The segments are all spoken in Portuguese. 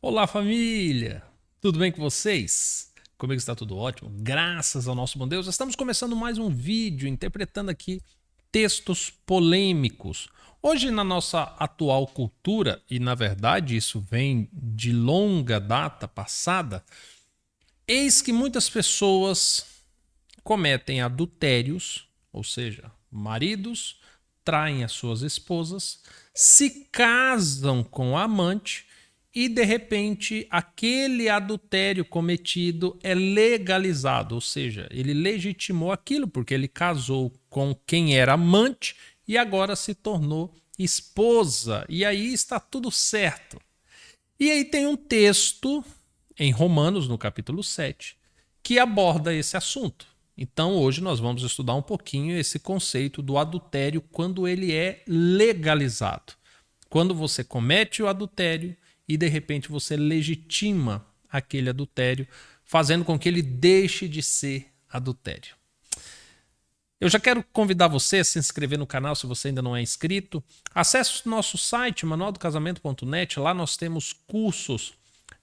Olá, família! Tudo bem com vocês? Comigo está tudo ótimo, graças ao nosso bom Deus. Estamos começando mais um vídeo interpretando aqui textos polêmicos. Hoje, na nossa atual cultura, e na verdade isso vem de longa data passada, eis que muitas pessoas cometem adultérios, ou seja, maridos traem as suas esposas, se casam com a amante e de repente aquele adultério cometido é legalizado, ou seja, ele legitimou aquilo porque ele casou com quem era amante e agora se tornou esposa. E aí está tudo certo. E aí tem um texto em Romanos, no capítulo 7, que aborda esse assunto. Então, hoje nós vamos estudar um pouquinho esse conceito do adultério quando ele é legalizado. Quando você comete o adultério e de repente você legitima aquele adultério, fazendo com que ele deixe de ser adultério. Eu já quero convidar você a se inscrever no canal se você ainda não é inscrito. Acesse o nosso site, manualdocasamento.net. Lá nós temos cursos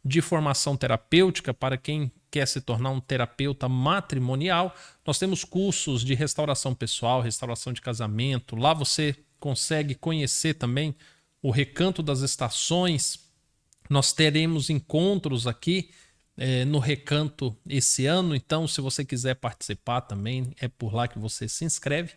de formação terapêutica para quem quer se tornar um terapeuta matrimonial. Nós temos cursos de restauração pessoal, restauração de casamento. Lá você consegue conhecer também o Recanto das Estações. Nós teremos encontros aqui no Recanto esse ano, então se você quiser participar também, é por lá que você se inscreve.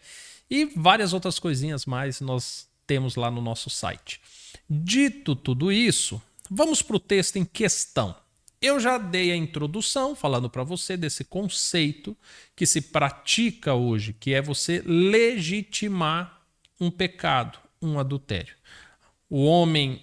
E várias outras coisinhas mais nós temos lá no nosso site. Dito tudo isso, vamos para o texto em questão. Eu já dei a introdução falando para você desse conceito que se pratica hoje, que é você legitimar um pecado, um adultério. O homem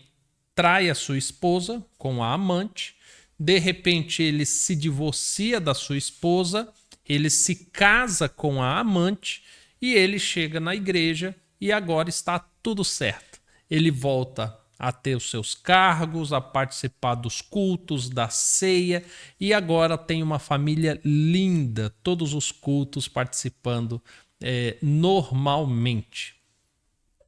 trai a sua esposa com a amante, de repente ele se divorcia da sua esposa, ele se casa com a amante e ele chega na igreja e agora está tudo certo. Ele volta a ter os seus cargos, a participar dos cultos, da ceia e agora tem uma família linda, todos os cultos participando normalmente.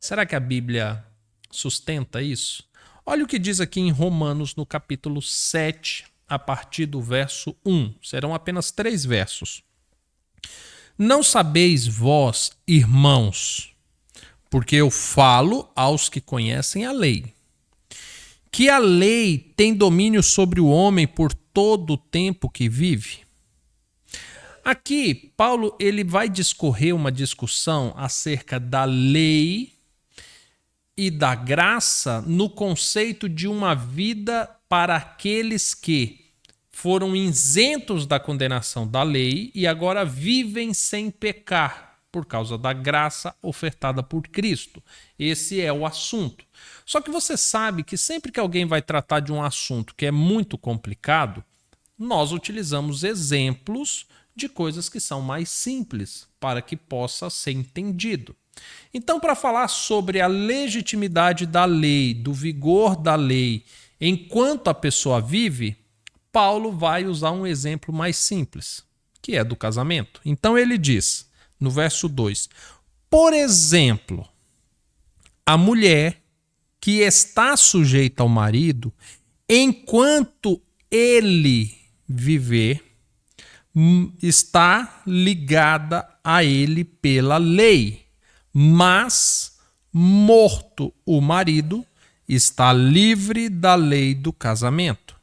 Será que a Bíblia sustenta isso? Olha o que diz aqui em Romanos, no capítulo 7, a partir do verso 1. Serão apenas 3 versos. Não sabeis vós, irmãos, porque eu falo aos que conhecem a lei, que a lei tem domínio sobre o homem por todo o tempo que vive? Aqui, Paulo ele vai discorrer uma discussão acerca da lei e da graça no conceito de uma vida para aqueles que foram isentos da condenação da lei e agora vivem sem pecar por causa da graça ofertada por Cristo. Esse é o assunto. Só que você sabe que sempre que alguém vai tratar de um assunto que é muito complicado, nós utilizamos exemplos de coisas que são mais simples para que possa ser entendido. Então, para falar sobre a legitimidade da lei, do vigor da lei, enquanto a pessoa vive, Paulo vai usar um exemplo mais simples, que é do casamento. Então ele diz, no verso 2, por exemplo, a mulher que está sujeita ao marido, enquanto ele viver, está ligada a ele pela lei. Mas, morto o marido, está livre da lei do casamento.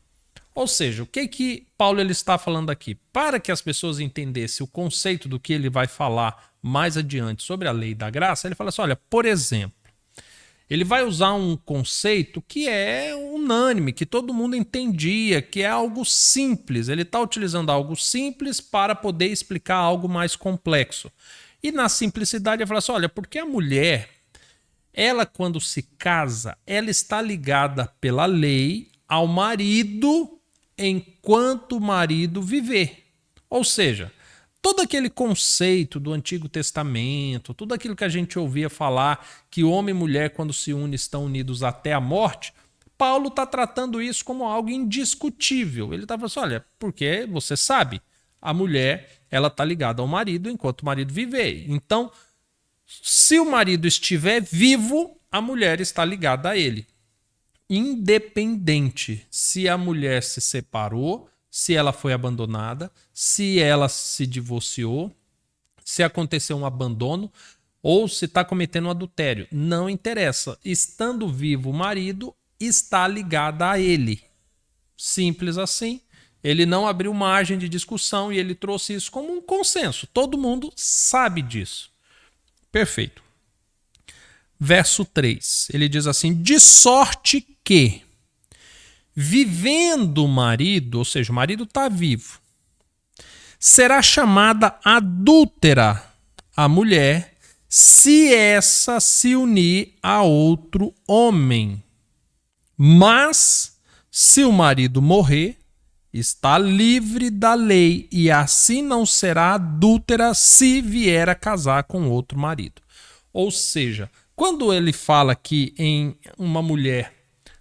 Ou seja, o que Paulo ele está falando aqui? Para que as pessoas entendessem o conceito do que ele vai falar mais adiante sobre a lei da graça, ele fala assim, olha, por exemplo, ele vai usar um conceito que é unânime, que todo mundo entendia, que é algo simples. Ele está utilizando algo simples para poder explicar algo mais complexo. E na simplicidade ele fala assim, olha, porque a mulher, ela quando se casa, ela está ligada pela lei ao marido enquanto o marido viver. Ou seja, todo aquele conceito do Antigo Testamento, tudo aquilo que a gente ouvia falar, que homem e mulher quando se unem estão unidos até a morte, Paulo está tratando isso como algo indiscutível. Ele está falando assim, olha, porque você sabe, a mulher ela está ligada ao marido enquanto o marido viver. Então, se o marido estiver vivo, a mulher está ligada a ele. independente se a mulher se separou, se ela foi abandonada, se ela se divorciou, se aconteceu um abandono ou se está cometendo um adultério. Não interessa. Estando vivo o marido, está ligada a ele. Simples assim. Ele não abriu margem de discussão e ele trouxe isso como um consenso. Todo mundo sabe disso. Perfeito. Verso 3. Ele diz assim: de sorte que, vivendo o marido, ou seja, o marido está vivo, será chamada adúltera a mulher se essa se unir a outro homem. Mas, se o marido morrer, está livre da lei e assim não será adúltera se vier a casar com outro marido. Ou seja, quando ele fala que em uma mulher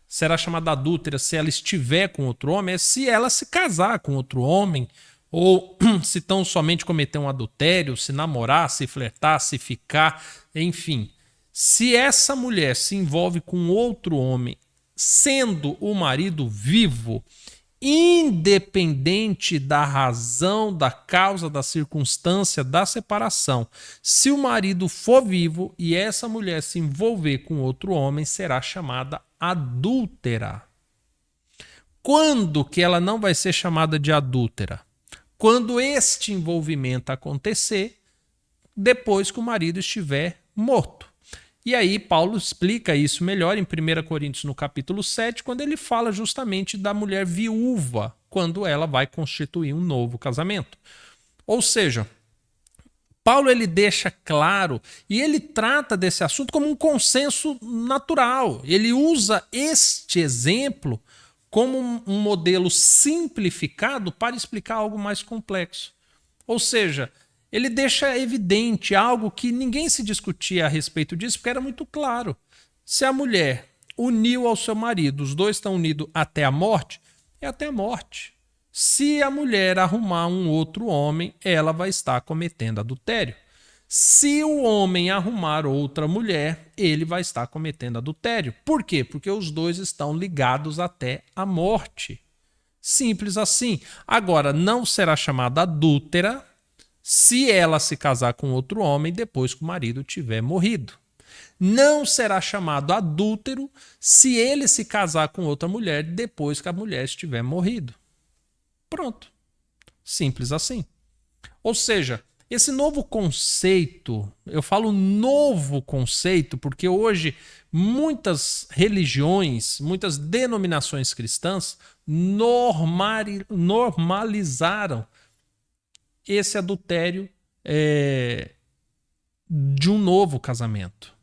será chamada adúltera se ela estiver com outro homem, é se ela se casar com outro homem, ou se tão somente cometer um adultério, se namorar, se flertar, se ficar, enfim. Se essa mulher se envolve com outro homem, sendo o marido vivo, independente da razão, da causa, da circunstância da separação, se o marido for vivo e essa mulher se envolver com outro homem, será chamada adúltera. Quando que ela não vai ser chamada de adúltera? Quando este envolvimento acontecer, depois que o marido estiver morto. E aí Paulo explica isso melhor em 1 Coríntios no capítulo 7, quando ele fala justamente da mulher viúva, quando ela vai constituir um novo casamento. Ou seja, Paulo ele deixa claro e ele trata desse assunto como um consenso natural. Ele usa este exemplo como um modelo simplificado para explicar algo mais complexo. Ou seja, ele deixa evidente algo que ninguém se discutia a respeito disso, porque era muito claro. Se a mulher uniu ao seu marido, os dois estão unidos até a morte, é até a morte. Se a mulher arrumar um outro homem, ela vai estar cometendo adultério. Se o homem arrumar outra mulher, ele vai estar cometendo adultério. Por quê? Porque os dois estão ligados até a morte. Simples assim. Agora, não será chamada adúltera se ela se casar com outro homem depois que o marido tiver morrido. Não será chamado adúltero se ele se casar com outra mulher depois que a mulher estiver morrido. Pronto. Simples assim. Ou seja, esse novo conceito, eu falo novo conceito porque hoje muitas religiões, muitas denominações cristãs normalizaram esse adultério de um novo casamento.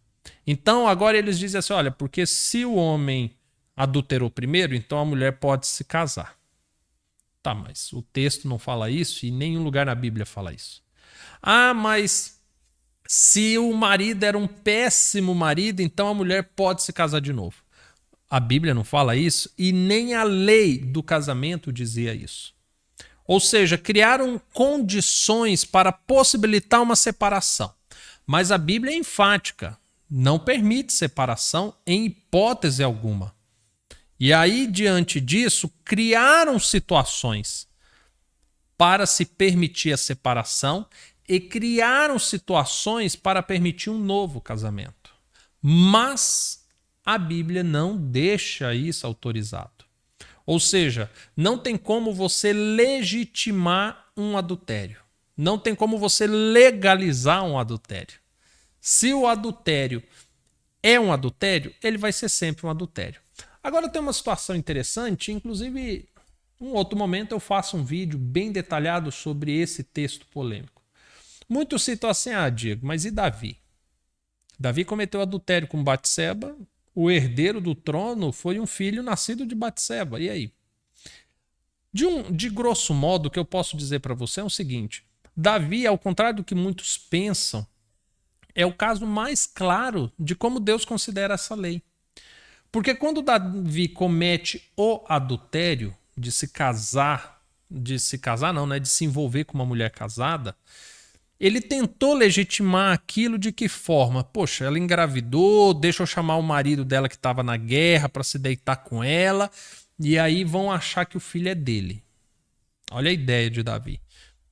Então agora eles dizem assim, olha, porque se o homem adulterou primeiro, então a mulher pode se casar. Tá, mas o texto não fala isso e nenhum lugar na Bíblia fala isso. Ah, mas se o marido era um péssimo marido, então a mulher pode se casar de novo. A Bíblia não fala isso e nem a lei do casamento dizia isso. Ou seja, criaram condições para possibilitar uma separação. Mas a Bíblia é enfática, não permite separação em hipótese alguma. E aí, diante disso, criaram situações para se permitir a separação e criaram situações para permitir um novo casamento. Mas a Bíblia não deixa isso autorizado. Ou seja, não tem como você legitimar um adultério. Não tem como você legalizar um adultério. Se o adultério é um adultério, ele vai ser sempre um adultério. Agora tem uma situação interessante, inclusive, em um outro momento eu faço um vídeo bem detalhado sobre esse texto polêmico. Muitos citam assim, Diego, mas e Davi? Davi cometeu adultério com Batseba, o herdeiro do trono foi um filho nascido de Batseba, e aí? De grosso modo, o que eu posso dizer para você é o seguinte, Davi, ao contrário do que muitos pensam, é o caso mais claro de como Deus considera essa lei. Porque quando Davi comete o adultério de se casar não, né, de se envolver com uma mulher casada, Ele tentou legitimar aquilo de que forma? Poxa, ela engravidou, deixa eu chamar o marido dela que estava na guerra para se deitar com ela, e aí vão achar que o filho é dele. Olha a ideia de Davi.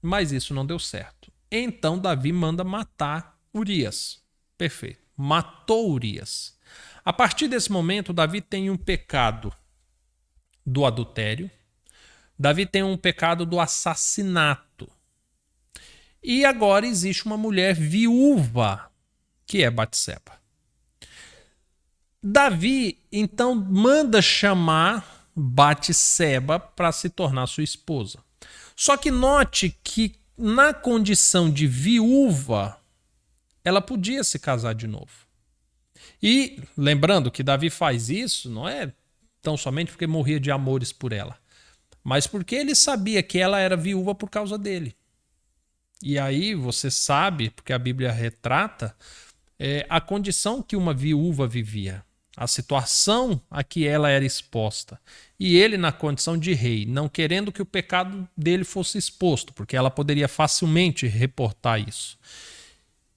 Mas isso não deu certo. Então Davi manda matar Urias. Perfeito. Matou Urias. A partir desse momento, Davi tem um pecado do adultério. Davi tem um pecado do assassinato. E agora existe uma mulher viúva, que é Batseba. Davi, então, manda chamar Batseba para se tornar sua esposa. Só que note que, na condição de viúva, ela podia se casar de novo. E lembrando que Davi faz isso, não é tão somente porque morria de amores por ela, mas porque ele sabia que ela era viúva por causa dele. E aí você sabe, porque a Bíblia retrata, a condição que uma viúva vivia, a situação a que ela era exposta. E ele na condição de rei, não querendo que o pecado dele fosse exposto, porque ela poderia facilmente reportar isso.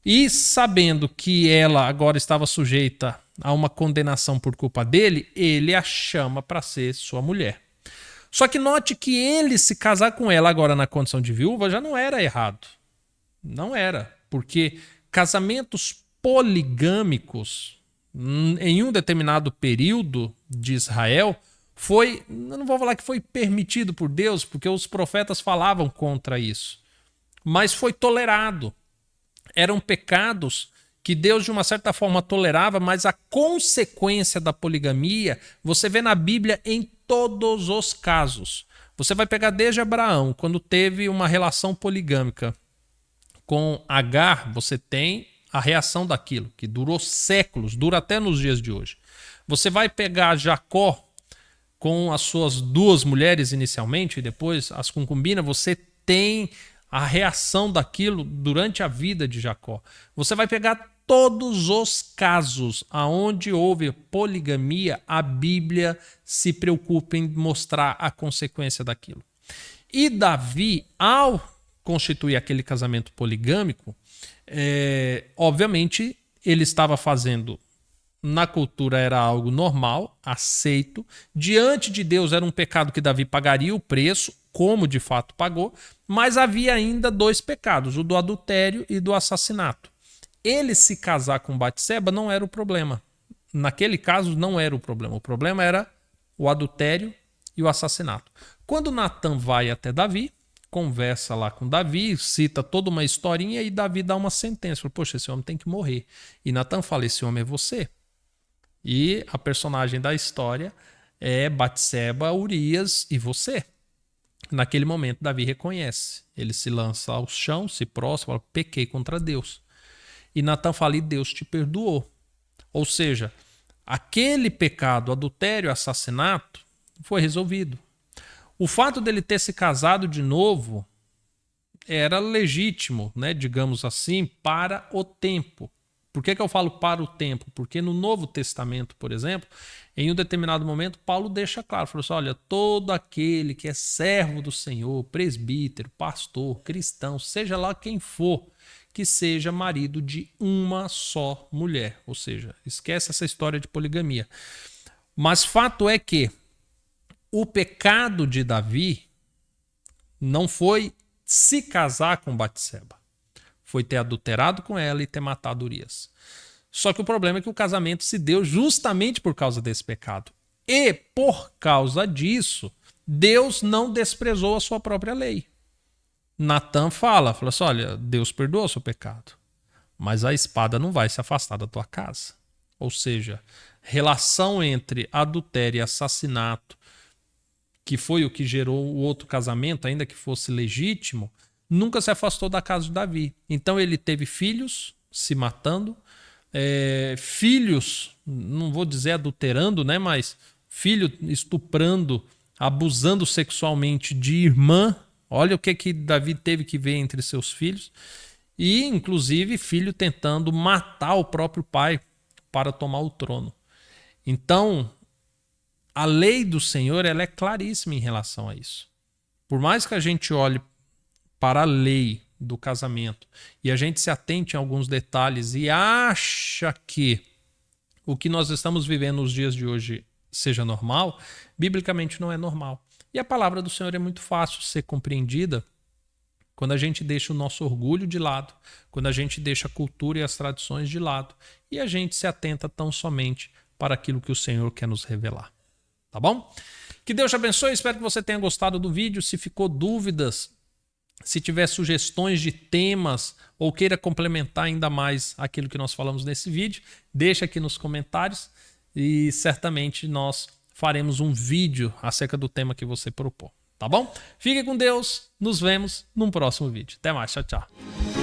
E sabendo que ela agora estava sujeita a uma condenação por culpa dele, ele a chama para ser sua mulher. Só que note que ele se casar com ela agora na condição de viúva já não era errado. Não era, porque casamentos poligâmicos em um determinado período de Israel foi, eu não vou falar que foi permitido por Deus, porque os profetas falavam contra isso, mas foi tolerado. Eram pecados que Deus de uma certa forma tolerava, mas a consequência da poligamia você vê na Bíblia em todos os casos. Você vai pegar desde Abraão, quando teve uma relação poligâmica com Agar, você tem a reação daquilo, que durou séculos, dura até nos dias de hoje. Você vai pegar Jacó com as suas duas mulheres inicialmente, e depois as concubinas, você tem a reação daquilo durante a vida de Jacó. Você vai pegar todos os casos aonde houve poligamia, a Bíblia se preocupa em mostrar a consequência daquilo. E Davi, ao constituir aquele casamento poligâmico, obviamente ele estava fazendo, na cultura era algo normal, aceito, diante de Deus era um pecado que Davi pagaria o preço, como de fato pagou, mas havia ainda dois pecados, o do adultério e do assassinato. Ele se casar com Batseba não era o problema. Naquele caso não era o problema era o adultério e o assassinato. Quando Natan vai até Davi, conversa lá com Davi, cita toda uma historinha e Davi dá uma sentença. Fala, poxa, esse homem tem que morrer. E Natan fala, esse homem é você. E a personagem da história é Batseba, Urias e você. Naquele momento, Davi reconhece. Ele se lança ao chão, se prostra, fala, pequei contra Deus. E Natan fala, e Deus te perdoou. Ou seja, aquele pecado, adultério, assassinato, foi resolvido. O fato dele ter se casado de novo era legítimo, né, digamos assim, para o tempo. Por que eu falo para o tempo? Porque no Novo Testamento, por exemplo, em um determinado momento, Paulo deixa claro, falou assim, olha, todo aquele que é servo do Senhor, presbítero, pastor, cristão, seja lá quem for, que seja marido de uma só mulher. Ou seja, esquece essa história de poligamia. Mas fato é que o pecado de Davi não foi se casar com Batseba. Foi ter adulterado com ela e ter matado Urias. Só que o problema é que o casamento se deu justamente por causa desse pecado. E, por causa disso, Deus não desprezou a sua própria lei. Natan fala assim, olha, Deus perdoou o seu pecado, mas a espada não vai se afastar da tua casa. Ou seja, relação entre adultério e assassinato, que foi o que gerou o outro casamento, ainda que fosse legítimo, nunca se afastou da casa de Davi. Então ele teve filhos se matando, filhos, não vou dizer adulterando, né, mas filho estuprando, abusando sexualmente de irmã. Olha o que Davi teve que ver entre seus filhos. E, inclusive, filho tentando matar o próprio pai para tomar o trono. Então, a lei do Senhor ela é claríssima em relação a isso. Por mais que a gente olhe para a lei do casamento e a gente se atente em alguns detalhes e acha que o que nós estamos vivendo nos dias de hoje seja normal, biblicamente não é normal. E a palavra do Senhor é muito fácil ser compreendida quando a gente deixa o nosso orgulho de lado, quando a gente deixa a cultura e as tradições de lado e a gente se atenta tão somente para aquilo que o Senhor quer nos revelar. Tá bom? Que Deus te abençoe, espero que você tenha gostado do vídeo. Se ficou dúvidas, se tiver sugestões de temas ou queira complementar ainda mais aquilo que nós falamos nesse vídeo, deixa aqui nos comentários e certamente nós faremos um vídeo acerca do tema que você propôs. Tá bom? Fique com Deus, nos vemos num próximo vídeo. Até mais, tchau, tchau.